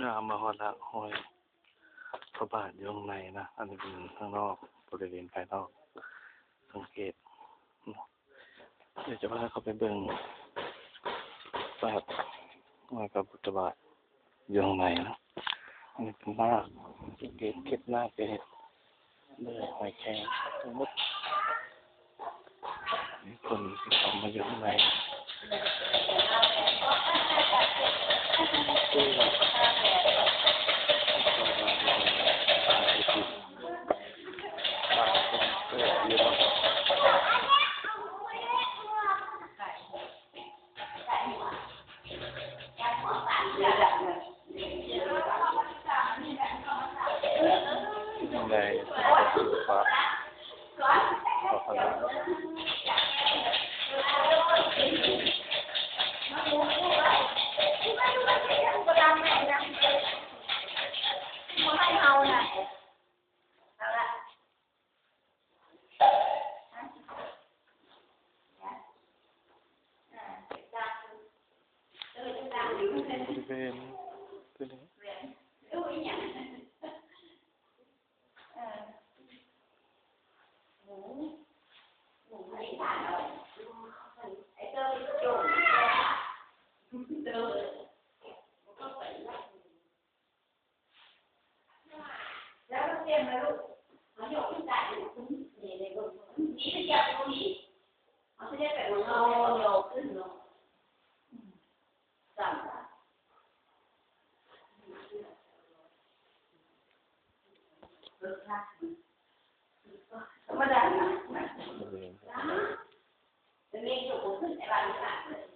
มาฮอดละห้อยพระบาทอยู่ข้างในนะอันนี้เป็นข้างนอกบริเวณภายนอกสังเกตเดี๋ยวจะพาเขาไปเบิ่งบาทห้อยพระพุทธบาทอยู่ข้างในนะอันนี้เป็นนาคสังเกตเก็บนาคไปเห็ดเลยหอยแครงทั้งหมดมีคนที่เขามาอยู่ข้างในในศิลปะศาสนาบริเวณตัวนี้แล้วเตรียมมาลูกมันยกขึ้นได้นี่ในบนนี้จะจับตรงนี้มันจะได้แบบเราโยกขึ้นเนาะสั่งธรรมดานะจะมีอยู่บนขึ้นในบ้าน